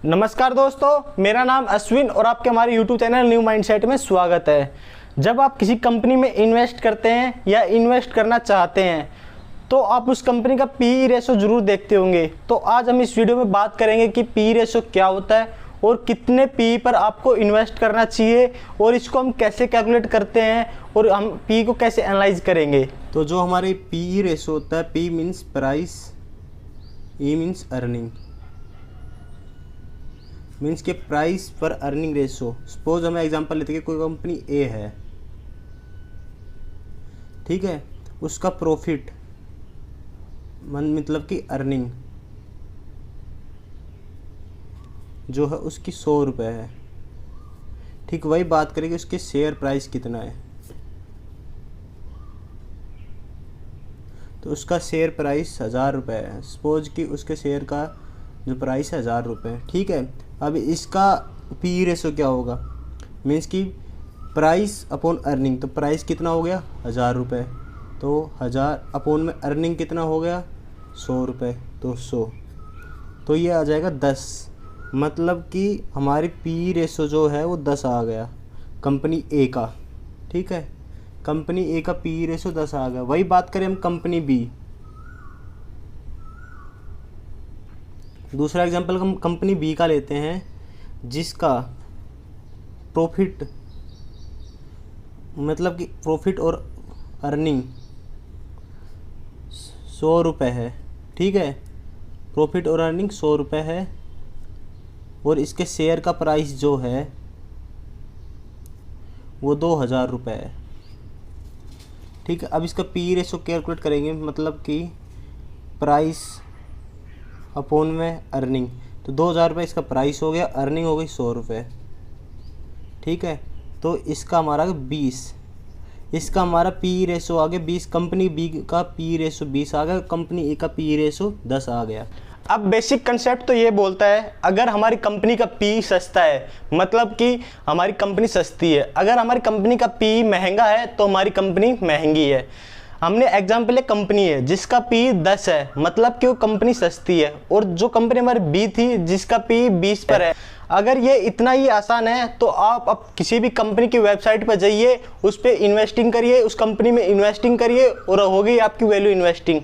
नमस्कार दोस्तों, मेरा नाम अश्विन और आपके हमारे YouTube चैनल न्यू माइंडसेट में स्वागत है। जब आप किसी कंपनी में इन्वेस्ट करते हैं या इन्वेस्ट करना चाहते हैं तो आप उस कंपनी का पी रेशो ज़रूर देखते होंगे। तो आज हम इस वीडियो में बात करेंगे कि पी रेशो क्या होता है और कितने पी पर आपको इन्वेस्ट करना चाहिए और इसको हम कैसे कैलकुलेट करते हैं और हम पी को कैसे एनालाइज करेंगे। तो जो हमारे पी रेशो होता है, P means price, E means earning, means के प्राइस पर अर्निंग रेशो। सपोज हमें एग्जांपल लेते हैं कि कोई कंपनी ए है, ठीक है, उसका प्रॉफिट मतलब कि अर्निंग जो है उसकी 100 रुपये है। ठीक वही बात करेंगे उसके शेयर प्राइस कितना है। तो उसका शेयर प्राइस 1000 रुपये है। सपोज कि उसके शेयर का जो प्राइस है 1000 रुपये, ठीक है। अब इसका पी रेशो क्या होगा, मीन्स कि प्राइस अपॉन अर्निंग। तो प्राइस कितना हो गया 1000 रुपये, तो 1000 अपॉन में अर्निंग कितना हो गया 100 रुपये, तो 100, तो ये आ जाएगा 10। मतलब कि हमारी पी रेशो जो है वो 10 आ गया कंपनी ए का, ठीक है। कंपनी ए का पी रेशो 10 आ गया। वही बात करें हम कंपनी बी, दूसरा एग्जांपल हम कंपनी बी का लेते हैं जिसका प्रॉफिट मतलब कि प्रॉफिट और अर्निंग 100 रुपये है, ठीक है। प्रॉफिट और अर्निंग 100 रुपये है और इसके शेयर का प्राइस जो है वो 2000 रुपये है, ठीक है। अब इसका पी रेशो कैलकुलेट करेंगे, मतलब कि प्राइस अपॉन में अर्निंग। तो 2000 रुपये इसका प्राइस हो गया, अर्निंग हो गई 100 रुपये, ठीक है। तो इसका हमारा 20, इसका हमारा पी रेशो आ गया 20। कंपनी बी का पी रेशो 20 आ गया, कंपनी ए का पी रेशो 10 आ गया। अब बेसिक कंसेप्ट तो ये बोलता है, अगर हमारी कंपनी का पी सस्ता है मतलब कि हमारी कंपनी सस्ती है, अगर हमारी कंपनी का पी महंगा है तो हमारी कंपनी महंगी है। हमने एग्जाम्पल है कंपनी है जिसका पी 10 है, मतलब कि वो कंपनी सस्ती है, और जो कंपनी हमारी बी थी जिसका पी 20 पर है। अगर ये इतना ही आसान है तो आप अब किसी भी कंपनी की वेबसाइट पर जाइए, उस पर इन्वेस्टिंग करिए, उस कंपनी में इन्वेस्टिंग करिए और हो गई आपकी वैल्यू इन्वेस्टिंग।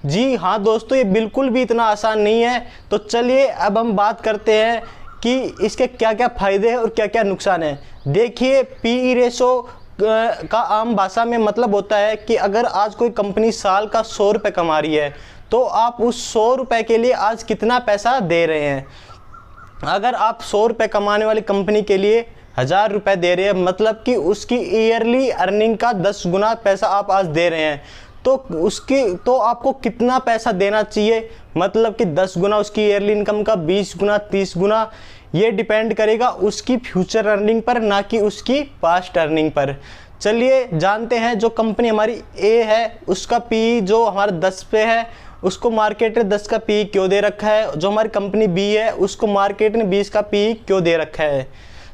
जी हाँ दोस्तों, ये बिल्कुल भी इतना आसान नहीं है। तो चलिए अब हम बात करते हैं कि इसके क्या क्या फ़ायदे हैं और क्या क्या नुकसान है। देखिए, पी रेशो का आम भाषा में मतलब होता है कि अगर आज कोई कंपनी साल का 100 रुपये कमा रही है तो आप उस 100 रुपये के लिए आज कितना पैसा दे रहे हैं। अगर आप 100 रुपये कमाने वाली कंपनी के लिए 1000 रुपये दे रहे हैं, मतलब कि उसकी ईयरली अर्निंग का 10 गुना पैसा आप आज दे रहे हैं, तो आपको कितना पैसा देना चाहिए, मतलब कि 10 गुना उसकी ईयरली इनकम का, 20 गुना, 30 गुना। ये डिपेंड करेगा उसकी फ्यूचर अर्निंग पर, ना कि उसकी पास्ट अर्निंग पर। चलिए जानते हैं, जो कंपनी हमारी ए है उसका पी जो हमारा 10 पे है, उसको मार्केट ने 10 का पी क्यों दे रखा है। जो हमारी कंपनी बी है उसको मार्केट ने 20 का पी क्यों दे रखा है।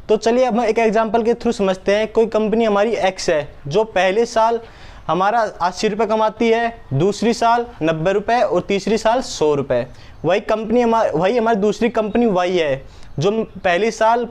तो चलिए अब हम एक एग्जांपल के थ्रू समझते हैं। कोई कंपनी हमारी एक्स है जो पहले साल हमारा 80 रुपये कमाती है, दूसरी साल 90 रुपये और तीसरी साल 100 रुपये। वही हमारी दूसरी कंपनी वाई है जो पहली साल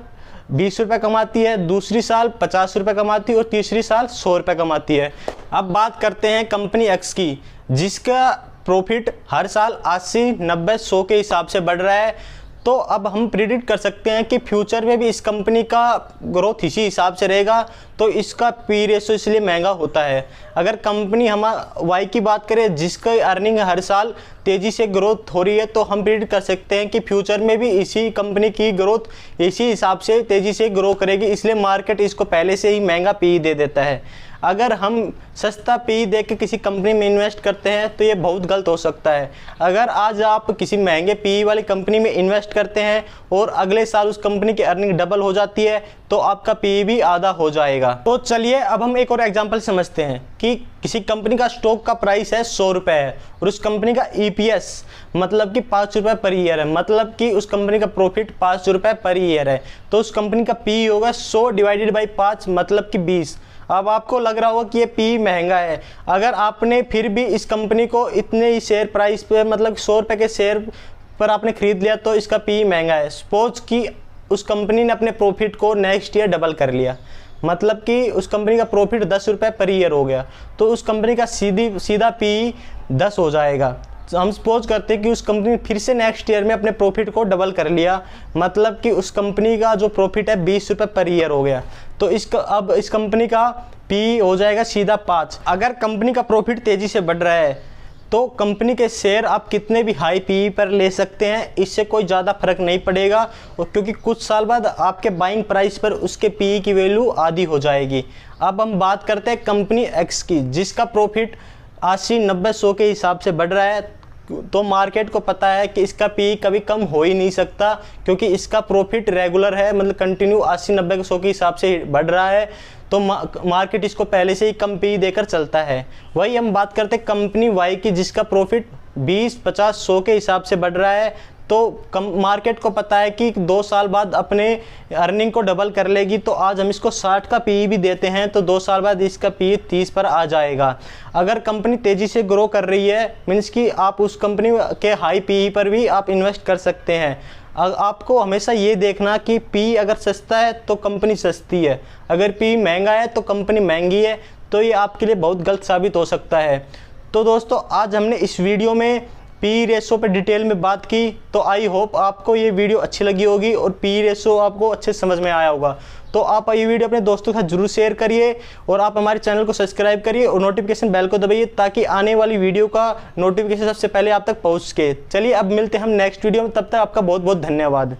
20 रुपये कमाती है, दूसरी साल 50 रुपये कमाती है और तीसरी साल 100 रुपये कमाती है। अब बात करते हैं कंपनी एक्स की, जिसका प्रॉफिट हर साल 80, 90, 100 के हिसाब से बढ़ रहा है। तो अब हम प्रिडिक्ट कर सकते हैं कि फ्यूचर में भी इस कंपनी का ग्रोथ इसी हिसाब से रहेगा, तो इसका पी रेशो इसलिए महंगा होता है। अगर कंपनी हम वाई की बात करें जिसका अर्निंग हर साल तेज़ी से ग्रोथ हो रही है, तो हम प्रिडिक्ट कर सकते हैं कि फ्यूचर में भी इसी कंपनी की ग्रोथ इसी हिसाब से तेज़ी से ग्रो करेगी, इसलिए मार्केट इसको पहले से ही महंगा पी दे देता है। अगर हम सस्ता पी दे के किसी कंपनी में इन्वेस्ट करते हैं तो ये बहुत गलत हो सकता है। अगर आज आप किसी महंगे पी वाली कंपनी में इन्वेस्ट करते हैं और अगले साल उस कंपनी की अर्निंग डबल हो जाती है तो आपका पी भी आधा हो जाएगा। तो चलिए अब हम एक और एग्जांपल समझते हैं कि किसी कंपनी का स्टॉक का प्राइस है 100 रुपये है और उस कंपनी का ईपीएस मतलब कि 5 रुपये पर ईयर है, मतलब कि उस कंपनी का प्रॉफिट 5 रुपये पर ईयर है। तो उस कंपनी का पी होगा 100 डिवाइडेड बाई 5 मतलब कि 20। अब आपको लग रहा होगा कि ये पी महंगा है। अगर आपने फिर भी इस कंपनी को इतने ही शेयर प्राइस पे मतलब 100 रुपये के शेयर पर आपने खरीद लिया तो इसका पी महंगा है। सपोज कि उस कंपनी ने अपने प्रॉफिट को नेक्स्ट ईयर डबल कर लिया, मतलब कि उस कंपनी का प्रॉफिट 10 रुपये पर ईयर हो गया, तो उस कंपनी का सीधा पी 10 हो जाएगा। तो हम सपोज करते हैं कि उस कंपनी ने फिर से नेक्स्ट ईयर में अपने प्रॉफिट को डबल कर लिया, मतलब कि उस कंपनी का जो प्रॉफिट है 20 रुपये पर ईयर हो गया, तो अब इस कंपनी का पी हो जाएगा सीधा 5। अगर कंपनी का प्रॉफिट तेज़ी से बढ़ रहा है तो कंपनी के शेयर आप कितने भी हाई पी पर ले सकते हैं, इससे कोई ज़्यादा फर्क नहीं पड़ेगा, और क्योंकि कुछ साल बाद आपके बाइंग प्राइस पर उसके पी की वैल्यू आधी हो जाएगी। अब हम बात करते हैं कंपनी एक्स की, जिसका प्रॉफिट 80, 90, 100 के हिसाब से बढ़ रहा है, तो मार्केट को पता है कि इसका पी कभी कम हो ही नहीं सकता, क्योंकि इसका प्रॉफिट रेगुलर है, मतलब कंटिन्यू 80, 90, 100 के हिसाब से बढ़ रहा है, तो मार्केट इसको पहले से ही कम पी देकर चलता है। वही हम बात करते हैं कंपनी वाई की, जिसका प्रॉफिट 20, 50, 100 के हिसाब से बढ़ रहा है, तो मार्केट को पता है कि 2 साल बाद अपने अर्निंग को डबल कर लेगी, तो आज हम इसको 60 का पी भी देते हैं, तो 2 साल बाद इसका पी 30 पर आ जाएगा। अगर कंपनी तेज़ी से ग्रो कर रही है, मीन्स कि आप उस कंपनी के हाई पी पर भी आप इन्वेस्ट कर सकते हैं। आपको हमेशा ये देखना कि पी अगर सस्ता है तो कंपनी सस्ती है, अगर पी महंगा है तो कंपनी महंगी है, तो ये आपके लिए बहुत गलत साबित हो सकता है। तो दोस्तों, आज हमने इस वीडियो में पी रेशो पे डिटेल में बात की, तो आई होप आपको ये वीडियो अच्छी लगी होगी और पी रेशो आपको अच्छे समझ में आया होगा। तो आप ये वीडियो अपने दोस्तों के साथ जरूर शेयर करिए, और आप हमारे चैनल को सब्सक्राइब करिए और नोटिफिकेशन बेल को दबाइए, ताकि आने वाली वीडियो का नोटिफिकेशन सबसे पहले आप तक पहुँच सके। चलिए अब मिलते हैं हम नेक्स्ट वीडियो में, तब तक आपका बहुत बहुत धन्यवाद।